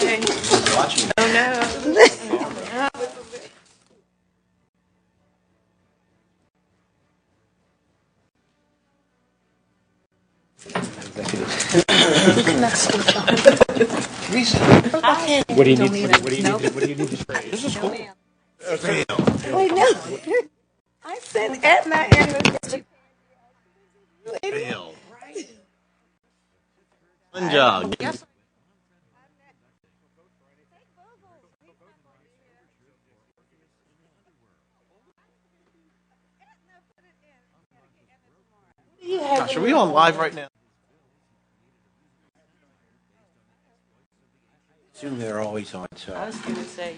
Watching. Oh no. What do you need? What do you need to spray? This is cool. I know. I sent Edna in the Fail. One jog. Yes. Gosh, are we on live right now? Assume they're always on, so. I was going to say.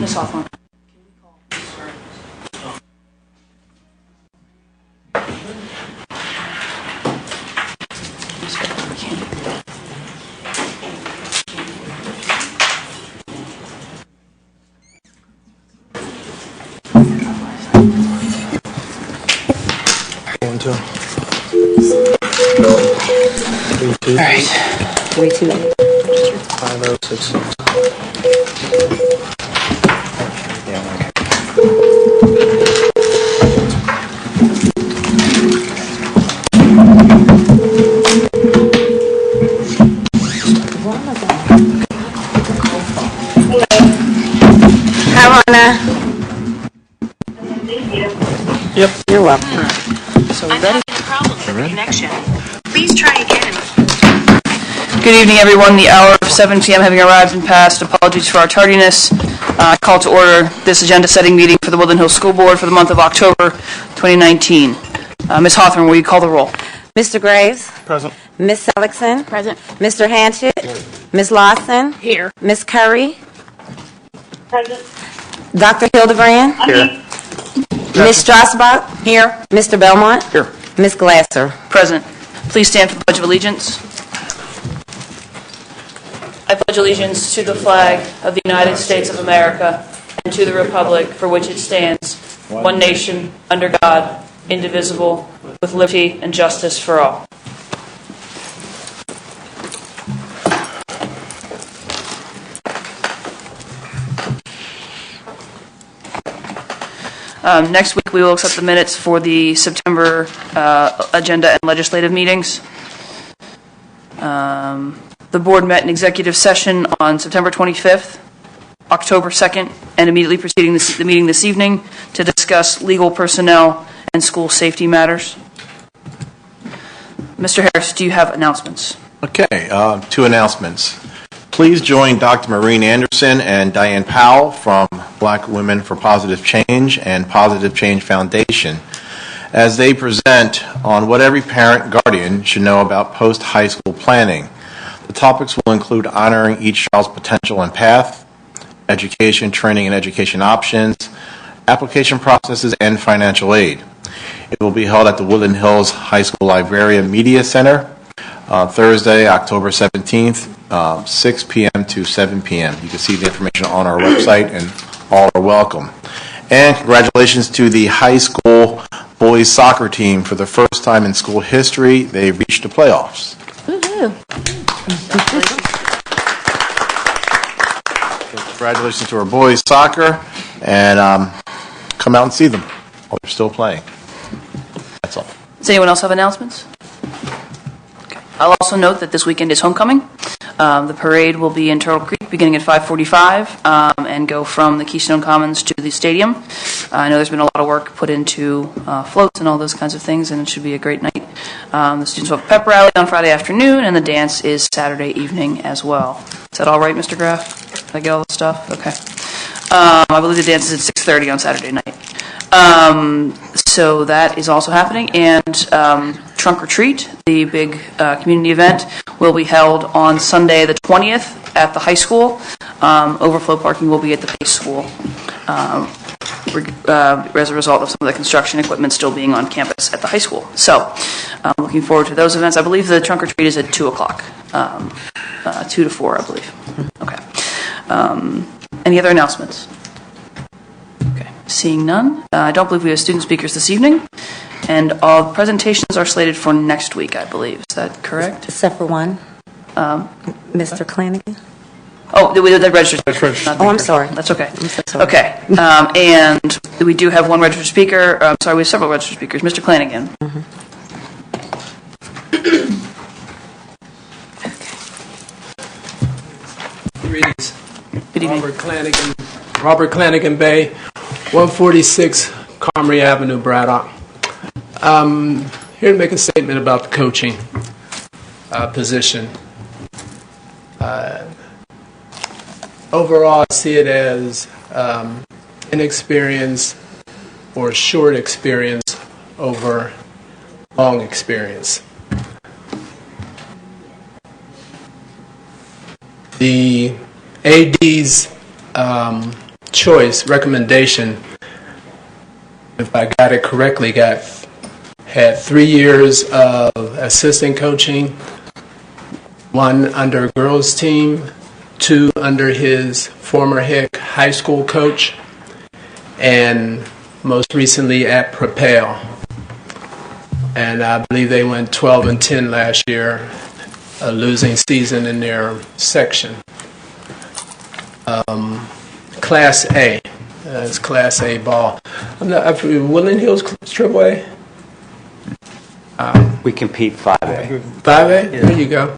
Miss Hawthorne. One, two. All right. 328. 5066. Yep. You're welcome. So we're ready? Problem with the connection. Please try again. Good evening, everyone. The hour of 7 p.m. having arrived and passed. Apologies for our tardiness. Call to order this agenda-setting meeting for the Woodland Hills School Board for the month of October 2019. Ms. Hawthorne, will you call the roll? Mr. Graves? Present. Ms. Seligson? Present. Mr. Hanchett? Ms. Lawson? Here. Ms. Curry? Present. Dr. Hildebrand? Here. Ms. Strasbach? Here. Mr. Belmont? Here. Ms. Glasser? Present. Please stand for the Pledge of Allegiance. I pledge allegiance to the flag of the United States of America and to the republic for which it stands, one nation, under God, indivisible, with liberty and justice for all. Next week we will accept the minutes for the September agenda and legislative meetings. The board met in executive session on September 25th, October 2nd, and immediately preceding the meeting this evening to discuss legal personnel and school safety matters. Mr. Harris, do you have announcements? Okay, two announcements. Please join Dr. Maureen Anderson and Diane Powell from Black Women for Positive Change and Positive Change Foundation as they present on what every parent guardian should know about post-high school planning. The topics will include honoring each child's potential and path, education, training, and education options, application processes, and financial aid. It will be held at the Woodland Hills High School Librarian Media Center Thursday, October 17th, 6 p.m. to 7 p.m. You can see the information on our website, and all are welcome. And congratulations to the high school boys soccer team. For the first time in school history, they reached the playoffs. Congratulations to our boys soccer, and come out and see them while they're still playing. That's all. Does anyone else have announcements? Okay. I'll also note that this weekend is homecoming. The parade will be in Turtle Creek beginning at 5:45 and go from the Keystone Commons to the stadium. I know there's been a lot of work put into floats and all those kinds of things, and it should be a great night. The students will have a pep rally on Friday afternoon, and the dance is Saturday evening as well. Is that all right, Mr. Graff? Did I get all the stuff? Okay. I believe the dance is at 6:30 on Saturday night. So that is also happening, and Trunk or Treat, the big community event, will be held on Sunday the 20th at the high school. Overflow parking will be at the Pace School as a result of some of the construction equipment still being on campus at the high school. So looking forward to those events. I believe the Trunk or Treat is at 2 o'clock, 2 to 4, I believe. Okay. Any other announcements? Okay. Seeing none, I don't believe we have student speakers this evening, and all presentations are slated for next week, I believe. Is that correct? Except for one. Mr. Flanagan. Oh, the registered speaker. Oh, I'm sorry. That's okay. I'm so sorry. Okay. And we do have one registered speaker. Sorry, we have several registered speakers. Mr. Flanagan. Greetings. Good evening. Robert Clanigan Bay, 146 Comrie Avenue, Braddock. Here to make a statement about the coaching position. Overall, I see it as inexperience or short experience over long experience. The AD's recommendation, if I got it correctly, had 3 years of assistant coaching, 1 under girls team, 2 under his former head high school coach, and most recently at Propel. And I believe they went 12-10 last year, a losing season in their section. Class A. It's Class A ball. Woodland Hills AAA? We compete 5A. 5A? Yeah. There you go.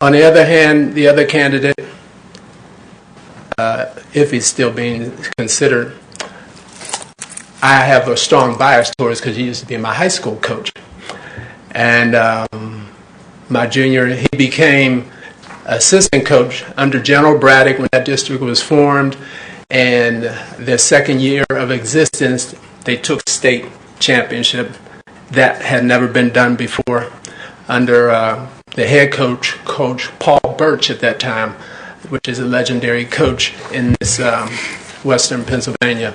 On the other hand, the other candidate, if he's still being considered, I have a strong bias towards because he used to be my high school coach. And my junior, he became assistant coach under General Braddock when that district was formed. And their second year of existence, they took state championship. That had never been done before under the head coach, Coach Paul Birch at that time, which is a legendary coach in this western Pennsylvania.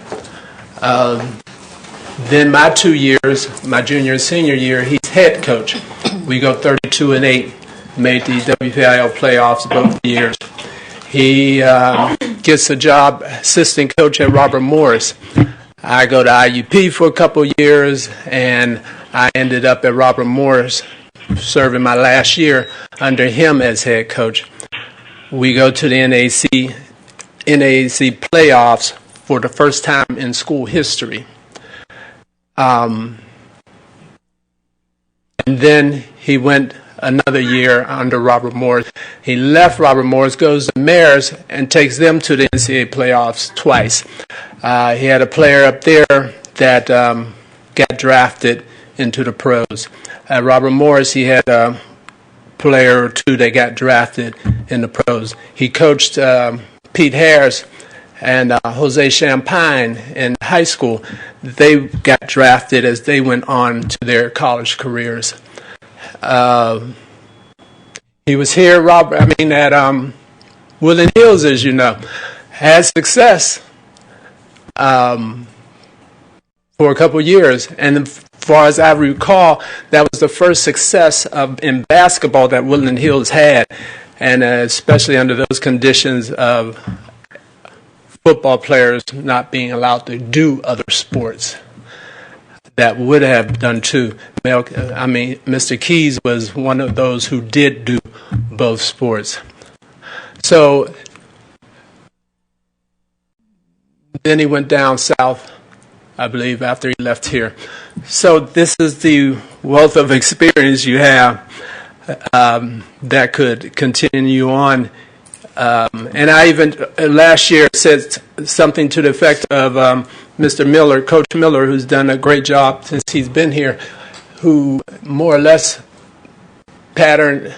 Then my 2 years, my junior and senior year, he's head coach. We go 32-8, made the WPIL playoffs both years. He gets a job assistant coach at Robert Morris. I go to IUP for a couple years, and I ended up at Robert Morris serving my last year under him as head coach. We go to the NAC playoffs for the first time in school history. And then he went another year under Robert Morris. He left Robert Morris, goes to Maris, and takes them to the NCAA playoffs twice. He had a player up there that got drafted into the pros. At Robert Morris, he had a player or two that got drafted in the pros. He coached Pete Harris and Jose Champagne in high school. They got drafted as they went on to their college careers. He was here, at Woodland Hills, as you know, had success for a couple of years. And as far as I recall, that was the first success in basketball that Woodland Hills had, and especially under those conditions of football players not being allowed to do other sports that would have done too. Mr. Keys was one of those who did do both sports. So then he went down south, I believe, after he left here. So this is the wealth of experience you have that could continue on. And I even last year said something to the effect of Mr. Miller, Coach Miller, who's done a great job since he's been here, who more or less patterned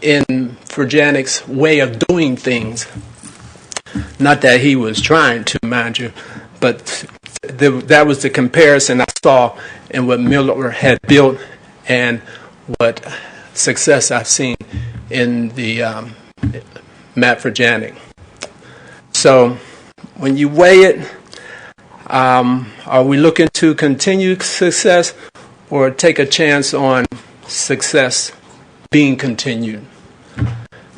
in Furjanic's way of doing things. Not that he was trying to, mind you, but that was the comparison I saw in what Miller had built and what success I've seen in the Matt Furjanic. So when you weigh it, are we looking to continue success or take a chance on success being continued?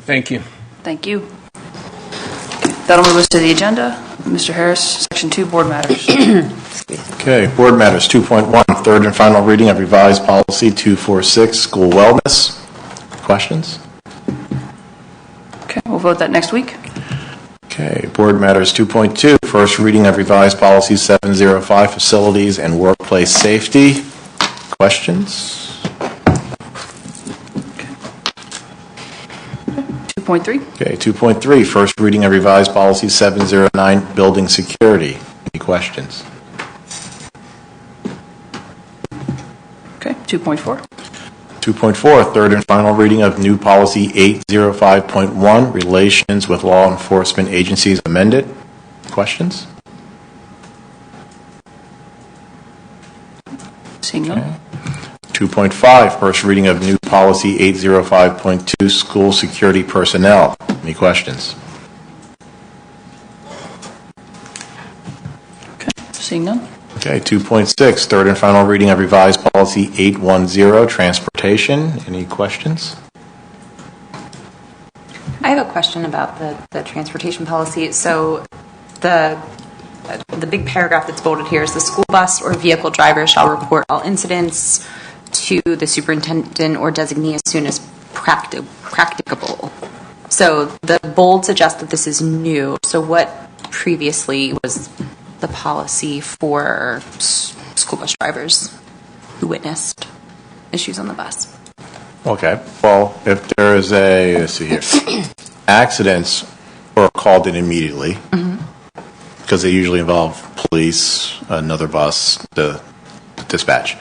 Thank you. Thank you. That'll move us to the agenda. Mr. Harris, Section 2, Board Matters. Okay, Board Matters 2.1, third and final reading of revised policy 246, school wellness. Questions? Okay, we'll vote that next week. Okay, Board Matters 2.2, first reading of revised policy 705, facilities and workplace safety. Questions? 2.3. Okay, 2.3, first reading of revised policy 709, building security. Any questions? Okay, 2.4. 2.4, third and final reading of new policy 805.1, relations with law enforcement agencies amended. Questions? Seeing none. 2.5, first reading of new policy 805.2, school security personnel. Any questions? Okay, seeing none. Okay, 2.6, third and final reading of revised policy 810, transportation. Any questions? I have a question about the transportation policy. So the big paragraph that's bolded here is the school bus or vehicle driver shall report all incidents to the superintendent or designee as soon as practicable. So the bold suggests that this is new. So what previously was the policy for school bus drivers who witnessed issues on the bus? Okay, well, if there is let's see here, accidents are called in immediately because they usually involve police, another bus, the dispatch.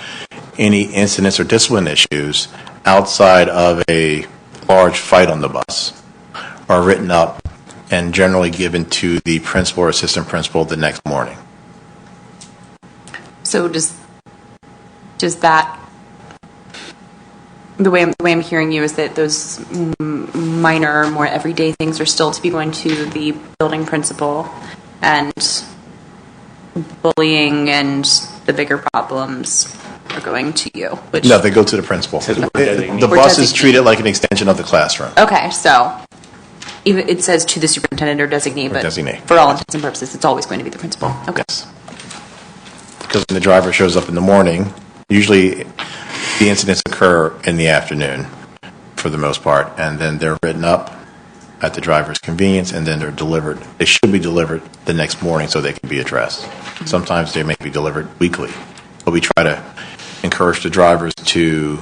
Any incidents or discipline issues outside of a large fight on the bus are written up and generally given to the principal or assistant principal the next morning. So does that, the way I'm hearing you is that those minor, more everyday things are still to be going to the building principal, and bullying and the bigger problems are going to you? No, they go to the principal. The bus is treated like an extension of the classroom. Okay, so even it says to the superintendent or designee, but designee. For all intents and purposes, it's always going to be the principal. Okay. Yes. Because when the driver shows up in the morning, usually the incidents occur in the afternoon for the most part, and then they're written up at the driver's convenience, and then they're delivered. They should be delivered the next morning so they can be addressed. Sometimes they may be delivered weekly, but we try to encourage the drivers to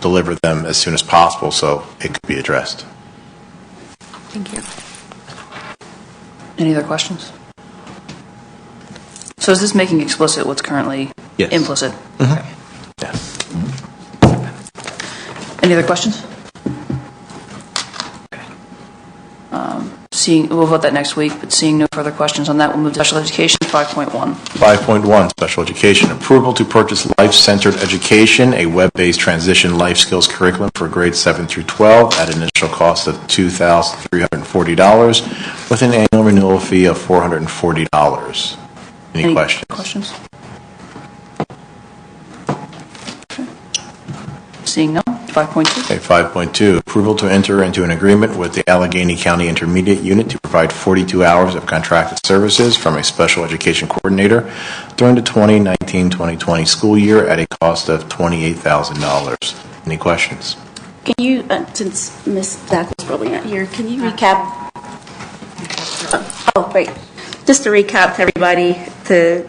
deliver them as soon as possible so it could be addressed. Thank you. Any other questions? So is this making explicit what's currently Yes. implicit? Yes. Any other questions? We'll vote that next week, but seeing no further questions on that, we'll move to special education 5.1. 5.1, special education. Approval to purchase Life-Centered Education, a web-based transition life skills curriculum for grades 7 through 12 at an initial cost of $2,340 with an annual renewal fee of $440. Any questions? Questions? Okay. Seeing none, 5.2. Okay, 5.2, approval to enter into an agreement with the Allegheny County Intermediate Unit to provide 42 hours of contracted services from a special education coordinator during the 2019-2020 school year at a cost of $28,000. Any questions? Can you, since Ms. Dackle's probably not here, can you recap? Oh, wait. Just to recap to everybody to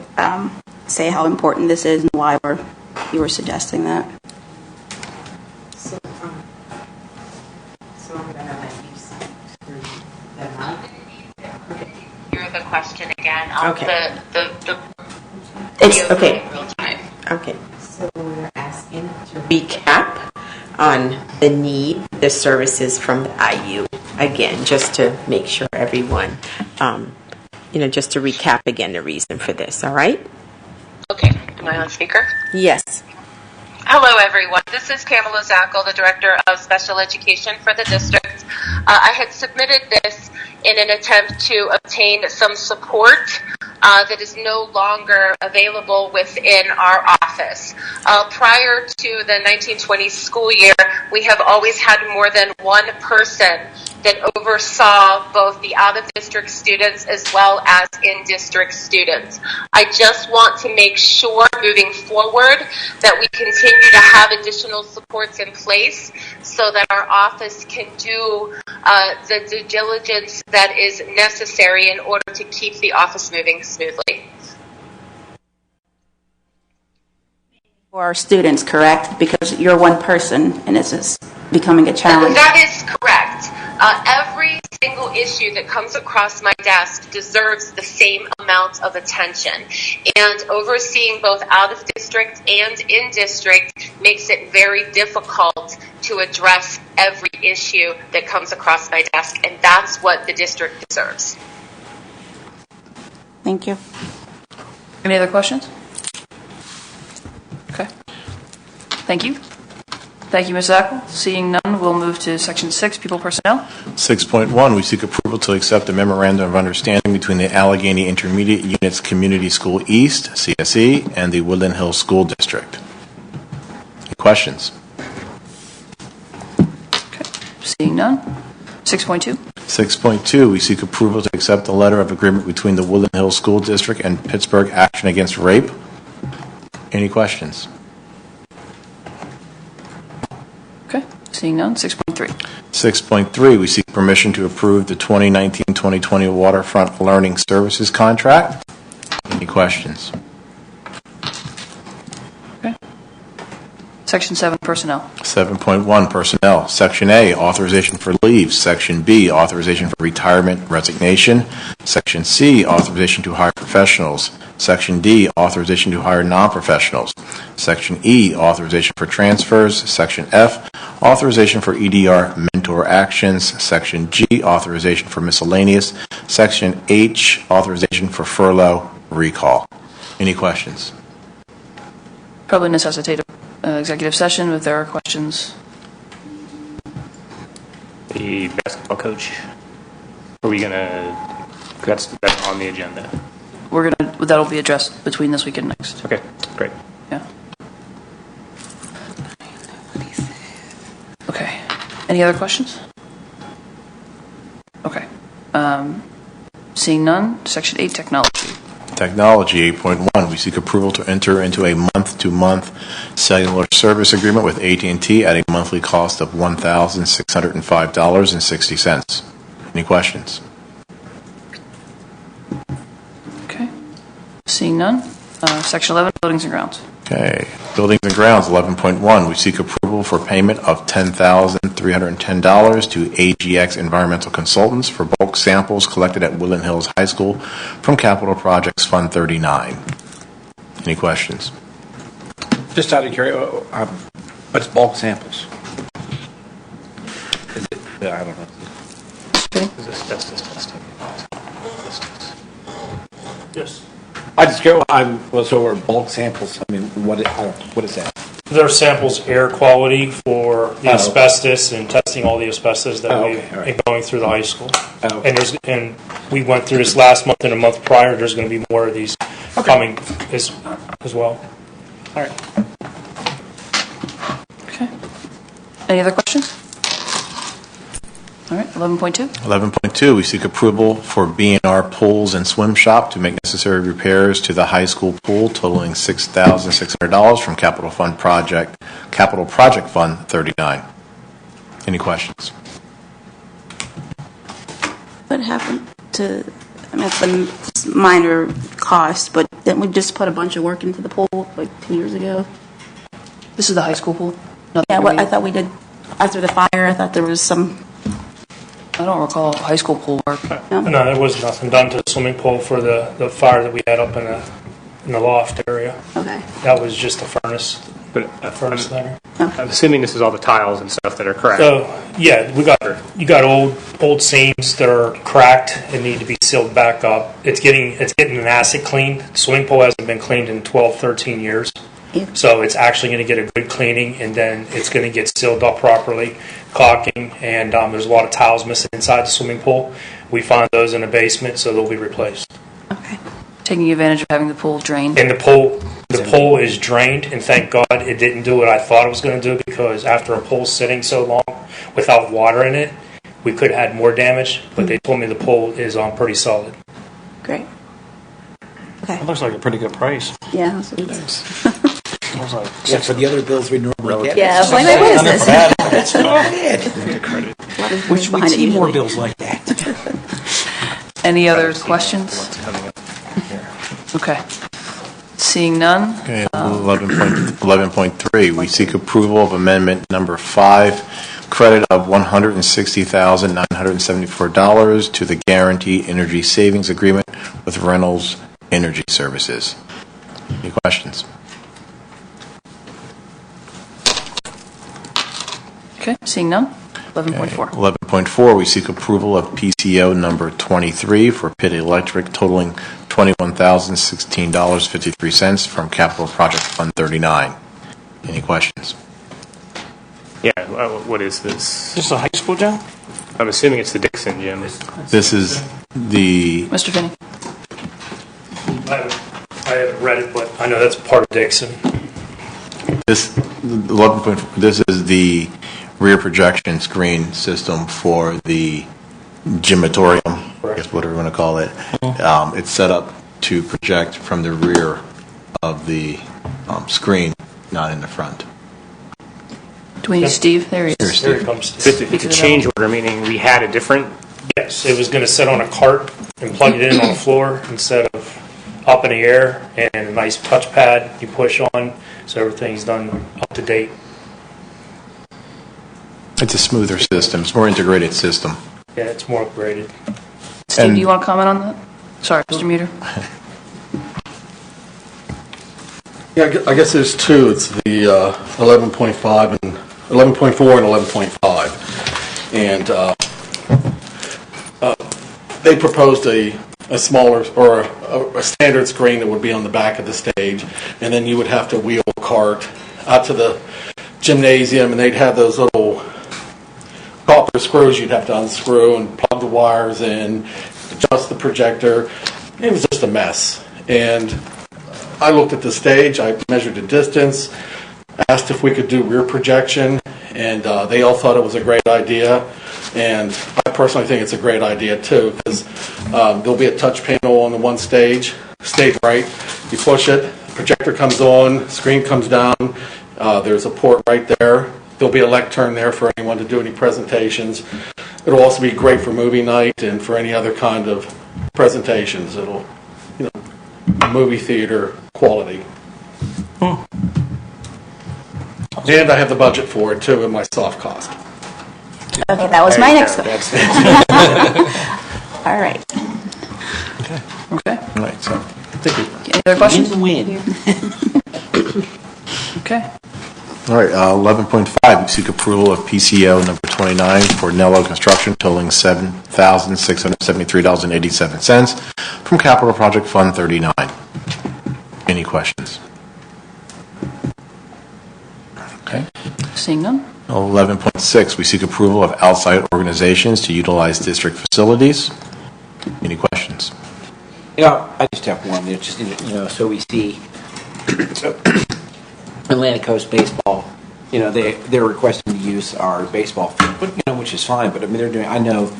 say how important this is and why you were suggesting that. So I'm going to let you screw them up. Hear the question again. Okay. It's okay. Real time. Okay. So we're asking to recap on the need, the services from the IU. Again, just to make sure everyone, just to recap again the reason for this, all right? Okay. Am I on speaker? Yes. Hello, everyone. This is Pamela Zackel, the Director of Special Education for the district. I had submitted this in an attempt to obtain some support that is no longer available within our office. Prior to the 1920 school year, we have always had more than one person that oversaw both the out-of-district students as well as in-district students. I just want to make sure moving forward that we continue to have additional supports in place so that our office can do the due diligence that is necessary in order to keep the office moving smoothly. For our students, correct? Because you're one person and this is becoming a challenge. That is correct. Every single issue that comes across my desk deserves the same amount of attention. And overseeing both out of district and in district makes it very difficult to address every issue that comes across my desk. And that's what the district deserves. Thank you. Any other questions? Okay. Thank you. Thank you, Ms. Zackel. Seeing none, we'll move to Section 6, People Personnel. 6.1, we seek approval to accept a memorandum of understanding between the Allegheny Intermediate Unit's Community School East, CSE, and the Woodland Hills School District. Any questions? Okay. Seeing none. 6.2. 6.2, we seek approval to accept the letter of agreement between the Woodland Hills School District and Pittsburgh Action Against Rape. Any questions? Okay. Seeing none. 6.3. 6.3, we seek permission to approve the 2019-2020 Waterfront Learning Services Contract. Any questions? Okay. Section 7, Personnel. 7.1, Personnel. Section A, authorization for leave. Section B, authorization for retirement, resignation. Section C, authorization to hire professionals. Section D, authorization to hire non-professionals. Section E, authorization for transfers. Section F, authorization for EDR mentor actions. Section G, authorization for miscellaneous. Section H, authorization for furlough recall. Any questions? Probably necessitate an executive session if there are questions. The basketball coach. Are we gonna? That's on the agenda. That'll be addressed between this week and next. Okay, great. Yeah. Okay. Any other questions? Okay. Seeing none, Section 8, Technology. Technology 8.1, we seek approval to enter into a month-to-month cellular service agreement with AT&T at a monthly cost of $1,605.60. Any questions? Okay. Seeing none, Section 11, Buildings and Grounds. Okay. Buildings and Grounds 11.1, we seek approval approval for payment of $10,310 to AGX Environmental Consultants for bulk samples collected at Woodland Hills High School from Capital Projects Fund 39. Any questions? Just out of curiosity, what's bulk samples? Is it, I don't know. Is this asbestos testing? Yes. I just go. I was over bulk samples. I mean, what is that? There are samples air quality for the Oh. asbestos and testing all the asbestos that Oh, we've okay, all right. been going through the high school. Oh. And we went through this last month and a month prior. There's going to be more of these coming as well. All right. Okay. Any other questions? All right, 11.2. 11.2, we seek approval for B&R Pools and Swim Shop to make necessary repairs to the high school pool totaling $6,600 from Capital Project Fund 39. Any questions? What happened to, I mean, it's a minor cost, but didn't we just put a bunch of work into the pool like 2 years ago? This is the high school pool? Nothing Yeah, to I read. thought we did, after the fire, I thought there was some, I don't recall high school pool work. no? No, there was nothing done to the swimming pool for the fire that we had up in the loft area. Okay. That was just a furnace But furnace there. I'm assuming this is all the tiles and stuff that are cracked. So yeah, you got old seams that are cracked and need to be sealed back up. It's getting an acid cleaned. The swimming pool hasn't been cleaned in 12, 13 years. Yeah. So it's actually going to get a good cleaning, and then it's going to get sealed up properly, caulking, and there's a lot of tiles missing inside the swimming pool. We found those in the basement, so they'll be replaced. Okay. Taking advantage of having the pool drained. And the pool is drained, and thank God it didn't do what I thought it was going to do, because after a pool sitting so long without water in it, we could have had more damage, but they told me the pool is pretty solid. Great. Okay. It looks like a pretty good price. Yeah. That's what it is. Yeah, for the other bills we normally get. Yeah, I was like, wait, what is this? That's not bad. A lot of We things behind it see more usually. bills like that. Any other questions? Okay. Seeing none, Okay, 11.3, we seek approval of amendment number 5, credit of $160,974 to the Guarantee Energy Savings Agreement with Reynolds Energy Services. Any questions? okay, seeing none, 11.4. 11.4, we seek approval of PCO number 23 for Pitt Electric totaling $21,016.53 from Capital Project Fund 39. Any questions? Yeah, what is this? Is this a high school job? I'm assuming it's the Dixon gym. This is the, Mr. Finney? I haven't read it, but I know that's part of Dixon. this 11. This is the rear projection screen system for the gymatorium, I guess whatever you want to call it. It's set up to project from the rear of the screen, not in the front. Do we need Steve? There he is. Here it comes. It's a change order, meaning we had a different. Yes, it was going to sit on a cart and plug it in on the floor instead of up in the air, and a nice touchpad you push on, so everything's done up to date. It's a smoother system. It's a more integrated system. Yeah, it's more upgraded. Steve, And- do you want to comment on that? Sorry, Mr. Muter. Yeah, I guess there's two. It's the 11.5 and 11.4 and 11.5, and they proposed a smaller or a standard screen that would be on the back of the stage, and then you would have to wheel a cart out to the gymnasium, and they'd have those little copper screws you'd have to unscrew and plug the wires in, adjust the projector. It was just a mess, and I looked at the stage, I measured the distance, asked if we could do rear projection, and they all thought it was a great idea. And I personally think it's a great idea too, because there'll be a touch panel on the one stage right. You push it, the projector comes on, screen comes down, there's a port right there. There'll be a lectern there for anyone to do any presentations. It'll also be great for movie night and for any other kind of presentations. It'll, movie theater quality. And I have the budget for it too in my soft cost. Okay, that was my next one. All right. Okay. All right, so Any other questions? Win. Okay. all right, 11.5, we seek approval of PCO number 29 for Nello Construction totaling $7,673.87 from Capital Project Fund 39. Any questions? Okay. Seeing none? 11.6, we seek approval of outside organizations to utilize district facilities. Any questions? I just have one. It's just, so we see Atlantic Coast Baseball, they're requesting to use our baseball field, which is fine, but I mean, I know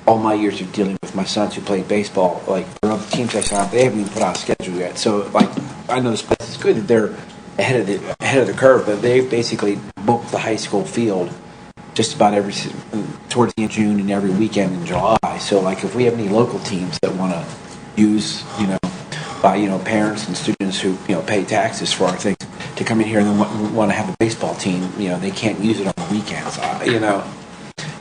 all my years of dealing with my sons who played baseball, like, for other teams I saw, they haven't even put out a schedule yet. So, like, I know this place is good that they're ahead of the curve, but they basically booked the high school field just about towards the end of June and every weekend in July. So, like, if we have any local teams that want to use, by parents and students who pay taxes for our things to come in here and then want to have a baseball team, they can't use it on the weekends.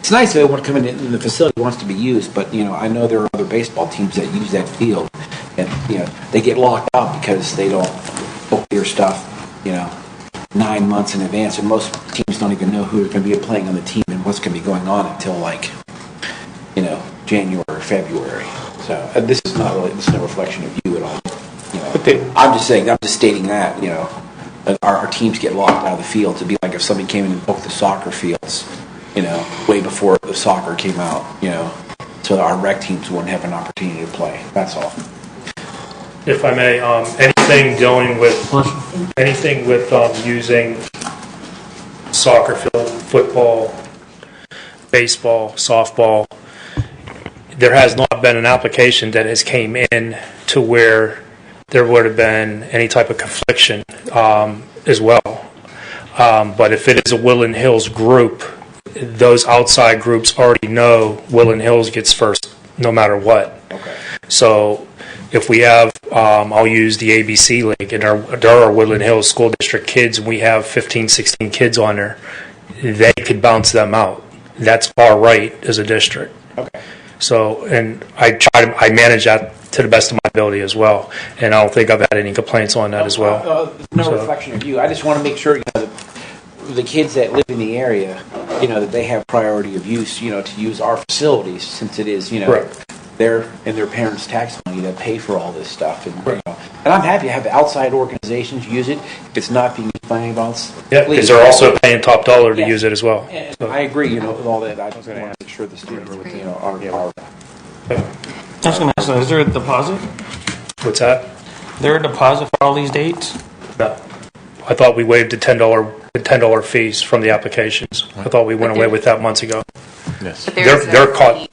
It's nice if they want to come in and the facility wants to be used, but I know there are other baseball teams that use that field, and they get locked out because they don't book their stuff 9 months in advance, and most teams don't even know who's going to be playing on the team and what's going to be going on until January or February. So this is no reflection of you at all. I'm just stating that our teams get locked out of the field. To be like if somebody came in and booked the soccer fields, way before the soccer came out, so that our rec teams wouldn't have an opportunity to play. That's all. If I may, anything dealing with using soccer field, football, baseball, softball, there has not been an application that has came in to where there would have been any type of confliction as well. But if it is a Woodland Hills group, those outside groups already know Woodland Hills gets first no matter what. Okay. So if we have, I'll use the ABC League, and there are Woodland Hills School District kids, and we have 15, 16 kids on there, they could bounce them out. That's our right as a district. Okay. So, and I manage that to the best of my ability as well, and I don't think I've had any complaints on that as well. No reflection of you. I just want to make sure the kids that live in the area, that they have priority of use, to use our facilities, since it is, Correct. their parents' tax money that pay for all this stuff. And, and I'm happy to have outside organizations use it. If it's not being used by anyone else, Yeah, because they're also paying top dollar to use it as well. And I agree, with all that. I just want to make sure the students with, our I was going to ask, is there a deposit? What's that? Is there a deposit for all these dates? No. I thought we waived the $10 fees from the applications. I thought we went away with that months ago. Yes. But there's They're caught.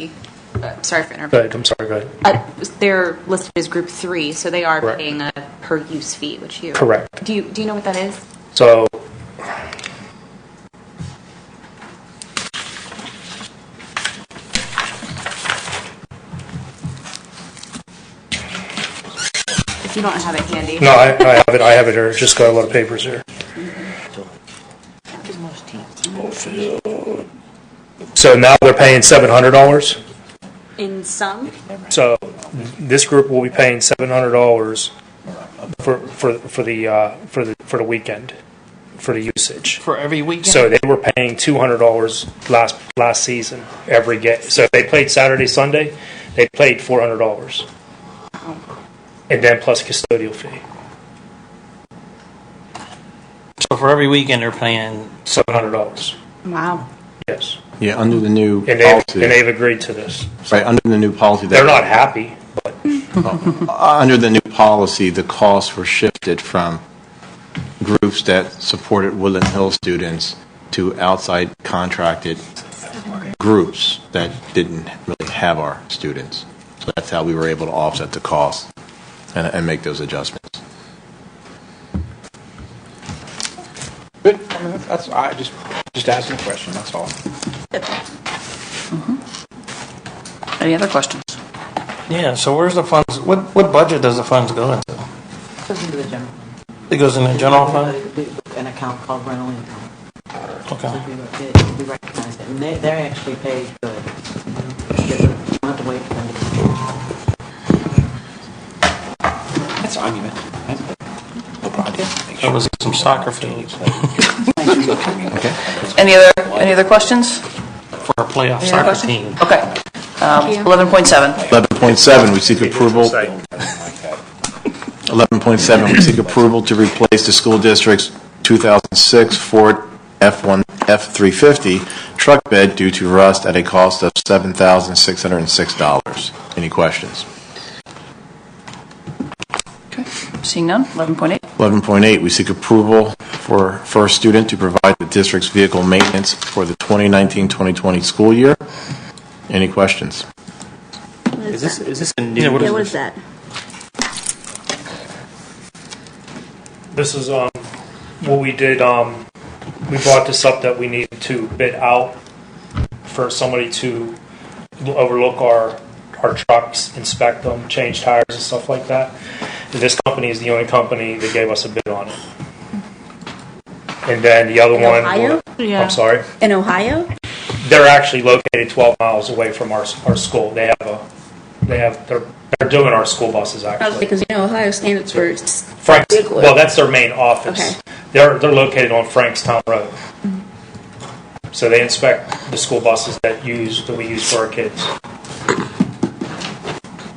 Sorry for interrupting. Go ahead. I'm sorry. Go ahead. They're listed as Group 3, so they are Correct. paying a per-use fee, which you... Correct. Do you know what that is? So, If you don't have it handy. no, I have it. I have it here. Just got a lot of papers here. So now they're paying $700. In some? So this group will be paying $700 for the weekend for the usage. For every weekend? So they were paying $200 last season every game. So if they played Saturday, Sunday, they paid $400, and then plus custodial fee. So for every weekend they're paying $700. Wow. Yes, Yeah, under the new and policy. they've agreed to this. Right, under the new policy. They're not happy, but Under the new policy, the costs were shifted from groups that supported Woodland Hills students to outside contracted groups that didn't really have our students. So that's how we were able to offset the cost and make those adjustments. Good. I mean, I just asking a question. That's all. Any other questions? Yeah, so where's the funds? What budget does the funds go into? Goes into the general. It goes in the general fund? The an account called rental income. Okay. We recognize it, and they're actually paid good. You don't have to wait for them to That's an argument. No problem. That was some soccer fields Any other questions? for our playoff Any other soccer questions? team. Okay. 11.7. 11.7, we seek approval. 11.7, we seek approval to replace the school district's 2006 Ford F350 truck bed due to rust at a cost of $7,606. Any questions? Okay. Seeing none. 11.8. 11.8, we seek approval for first student to provide the district's vehicle maintenance for the 2019-2020 school year. Any questions? Is this a new? Yeah, what is that? This is what we did. We brought this up that we needed to bid out for somebody to overlook our trucks, inspect them, change tires and stuff like that. And this company is the only company that gave us a bid on it. And then the other one, Ohio? Yeah. I'm sorry, In Ohio? they're actually located 12 miles away from our school. They're doing our school buses actually. Because Ohio standards for Franks, vehicle. well, that's their main office. Okay. They're located on Frankstown Road. So they inspect the school buses that we use for our kids.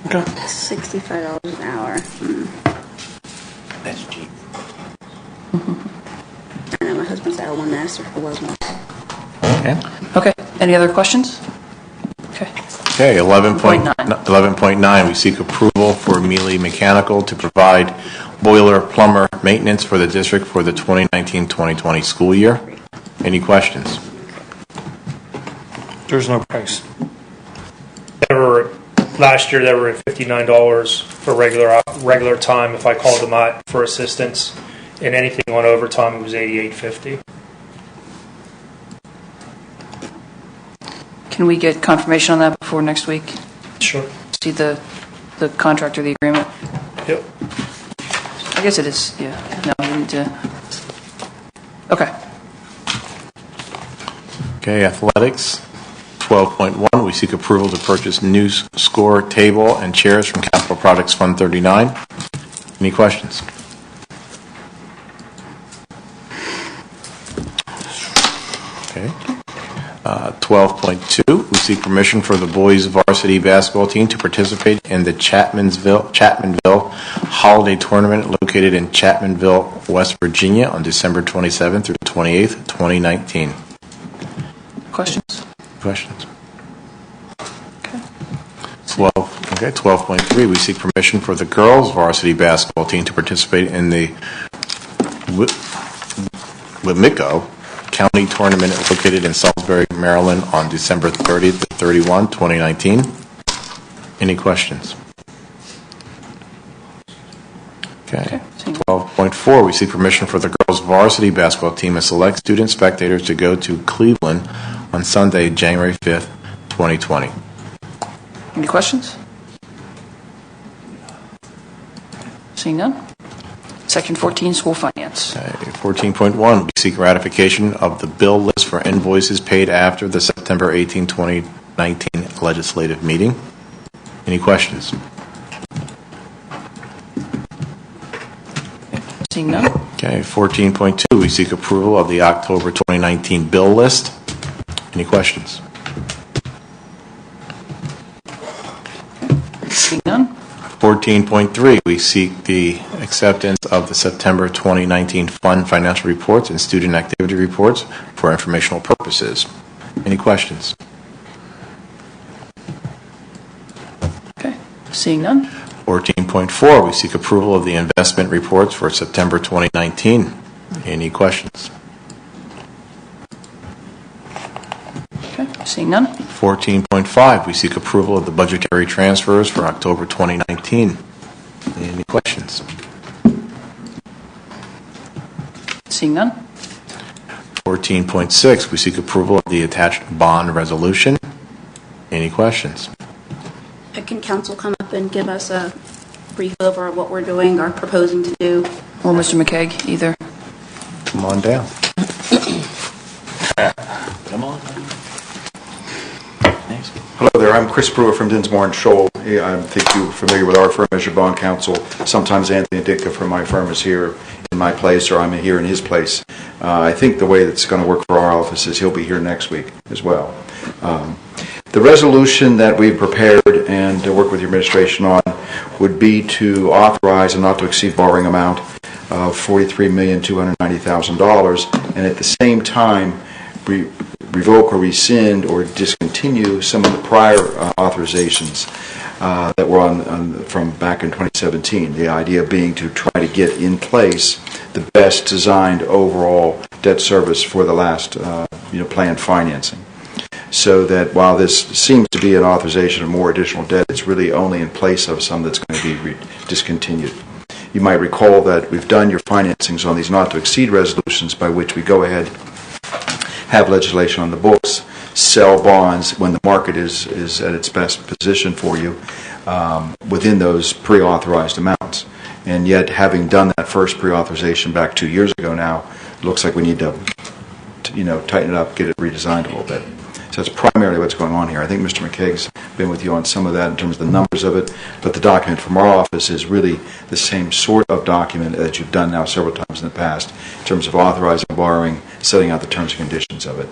$65 an hour. That's cheap. I know my husband's L1 Master for was one. Okay. Any other questions? Okay. Okay, 11.9, we seek approval for Mealy Mechanical to provide boiler plumber maintenance for the district for the 2019-2020 school year. Any questions? There's no price. Last year they were at $59 for regular time. If I called them out for assistance, and anything on overtime, it was $88.50. Can we get confirmation on that before next week? Sure. See the contract or the agreement? Yep. I guess it is, yeah. No, we need to. Okay. Okay, athletics. 12.1, we seek approval to purchase new score table and chairs from Capital Products Fund 39. Any questions? Okay. 12.2, we seek permission for the boys varsity basketball team to participate in the Chapmanville Holiday Tournament located in Chapmanville, West Virginia on December 27th through 28th, 2019. Questions? Questions? Okay. 12.3, we seek permission for the girls varsity basketball team to participate in the Wamico County Tournament located in Salisbury, Maryland on December 30th to 31, 2019. Any questions? Okay. 12.4, we seek permission for the girls varsity basketball team and select student spectators to go to Cleveland on Sunday, January 5th, 2020. Any questions? Seeing none? Section 14, school finance. 14.1, we seek ratification of the bill list for invoices paid after the September 18, 2019 legislative meeting. Any questions? Seeing none? Okay, 14.2, we seek approval of the October 2019 bill list. Any questions? Seeing none? 14.3, we seek the acceptance of the September 2019 fund financial reports and student activity reports for informational purposes. Any questions? Okay. Seeing none? 14.4, we seek approval of the investment reports for September 2019. Any questions? Okay. Seeing none? 14.5, we seek approval of the budgetary transfers for October 2019. Any questions? Seeing none? 14.6, we seek approval of the attached bond resolution. Any questions? Can council come up and give us a brief over of what we're doing or proposing to do? Or Mr. McKeag, either. Come on down. Come on. Thanks. Hello there, I'm Chris Brewer from Dinsmore and Shoal. I think you're familiar with our firm as your bond counsel. Sometimes Anthony Ditka from my firm is here in my place, or I'm here in his place. I think the way that's going to work for our office is he'll be here next week as well. The resolution that we've prepared and to work with your administration on would be to authorize a not-to-exceed borrowing amount of $43,290,000, and at the same time revoke or rescind or discontinue some of the prior authorizations that were on from back in 2017. The idea being to try to get in place the best designed overall debt service for the last planned financing. So that while this seems to be an authorization of more additional debt, it's really only in place of some that's going to be discontinued. You might recall that we've done your financings on these not-to-exceed resolutions by which we go ahead, have legislation on the books, sell bonds when the market is at its best position for you within those pre-authorized amounts. And yet, having done that first pre-authorization back 2 years ago now, it looks like we need to tighten it up, get it redesigned a little bit. So that's primarily what's going on here. I think Mr. McKaig's been with you on some of that in terms of the numbers of it, but the document from our office is really the same sort of document that you've done now several times in the past in terms of authorizing borrowing, setting out the terms and conditions of it.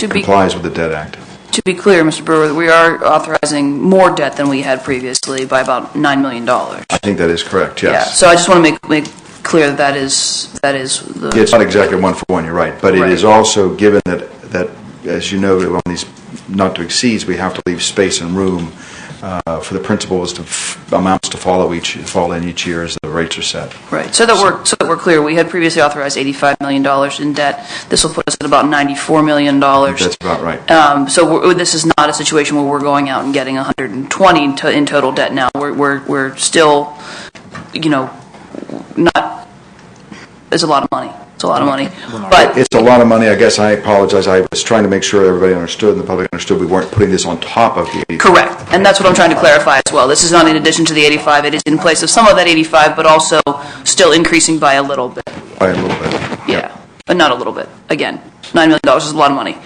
It complies with the Debt Act. To be clear, Mr. Brewer, we are authorizing more debt than we had previously by about $9 million. I think that is correct, yes. Yeah, so I just want to make clear that is the... Yeah, it's not exactly one for one, you're right, but it is also given that as you know, on these not-to-exceeds, we have to leave space and room for the principals to amounts to fall in each year as the rates are set. Right. So that we're clear, we had previously authorized $85 million in debt. This will put us at about $94 million. That's about right. So this is not a situation where we're going out and getting 120 in total debt now. We're still, not. It's a lot of money. It's a lot of money. But it's a lot of money. I guess I apologize. I was trying to make sure everybody understood and the public understood we weren't putting this on top of the 85. Correct. And that's what I'm trying to clarify as well. This is not in addition to the 85. It is in place of some of that 85, but also still increasing by a little bit. By a little bit. Yeah. But not a little bit. Again, $9 million is a lot of money.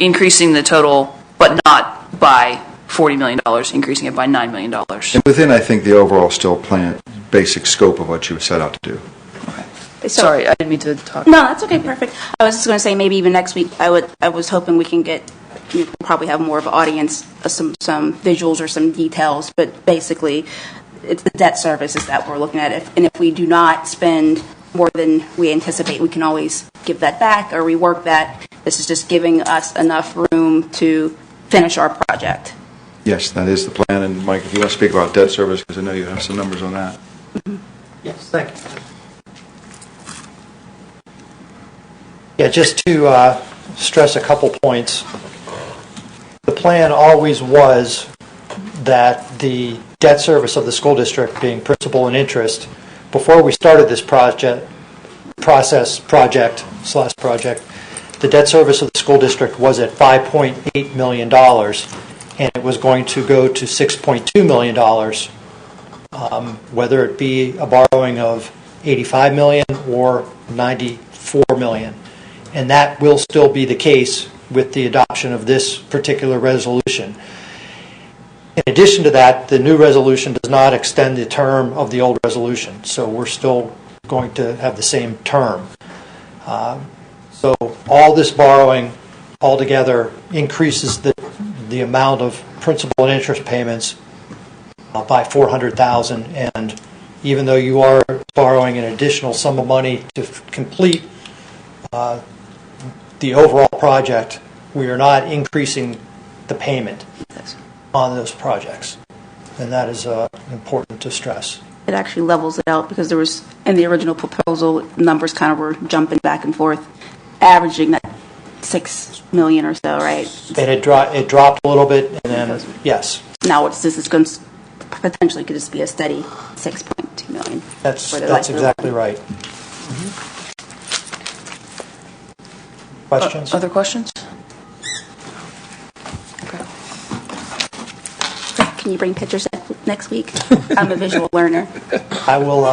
Increasing the total, but not by $40 million, increasing it by $9 million. And within, I think, the overall still plan basic scope of what you set out to do. Sorry, I didn't mean to talk. No, that's okay, perfect. I was just going to say maybe even next week, I was hoping we can get, probably have more of an audience, some visuals or some details, but basically it's the debt services that we're looking at. And if we do not spend more than we anticipate, we can always give that back or rework that. This is just giving us enough room to finish our project. Yes, that is the plan. And Mike, if you want to speak about debt service, because I know you have some numbers on that. Mm-hmm. Yes, thank you. Yeah, just to stress a couple points. The plan always was that the debt service of the school district, being principal and interest, before we started this project, the debt service of the school district was at $5.8 million, and it was going to go to $6.2 million, whether it be a borrowing of $85 million or $94 million. And that will still be the case with the adoption of this particular resolution. In addition to that, the new resolution does not extend the term of the old resolution, so we're still going to have the same term. So all this borrowing altogether increases the amount of principal and interest payments by $400,000, and even though you are borrowing an additional sum of money to complete the overall project, we are not increasing the payment on those projects, and that is important to stress. It actually levels it out because there was, in the original proposal, numbers kind of were jumping back and forth, averaging that $6 million or so, right? And it dropped a little bit, and then, yes. Now this is going to potentially could just be a steady $6.2 million. That's exactly right. Mm-hmm. Questions? Other questions? Can you bring pictures next week? I'm a visual learner. I will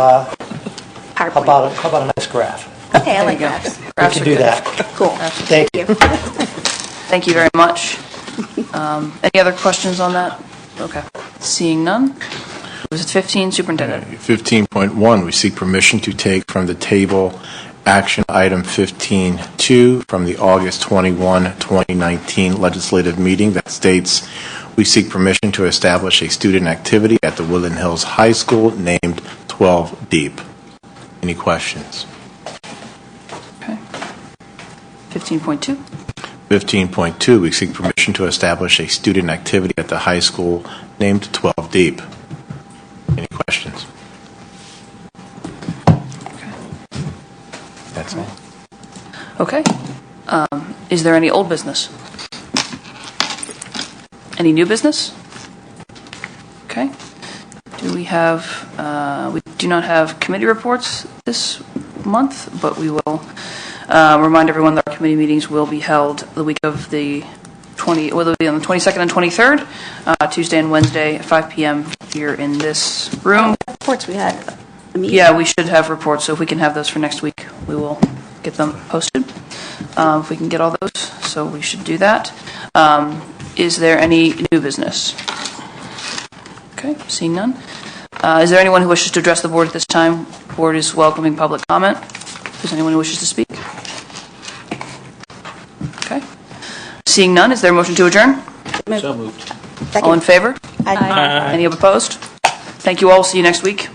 PowerPoint. How about a nice graph? Okay, I like There you go. graphs. We Graphs can are do good. that. Cool. Thank you. Thank you very much. Any other questions on that? Okay. Seeing none. Was it 15, Superintendent? 15.1, we seek permission to take from the table action item 15.2 from the August 21, 2019 legislative meeting that states, we seek permission to establish a student activity at the Woodland Hills High School named 12 Deep. Any questions? Okay. 15.2. 15.2, we seek permission to establish a student activity at the high school named 12 Deep. Any questions? That's all. Okay. Is there any old business? Any new business? Okay. Do we have, we do not have committee reports this month, but we will remind everyone that our committee meetings will be held the week of the well, they'll be on the 22nd and 23rd, Tuesday and Wednesday at 5 p.m. here in this room. Reports we had. A meeting. Yeah, we should have reports, so if we can have those for next week, we will get them posted. If we can get all those, so we should do that. Is there any new business? Okay, seeing none. Is there anyone who wishes to address the board at this time? The board is welcoming public comment. Is there anyone who wishes to speak? Okay. Seeing none, is there a motion to adjourn? So moved. All in favor? Aye. Any opposed? Thank you all. See you next week.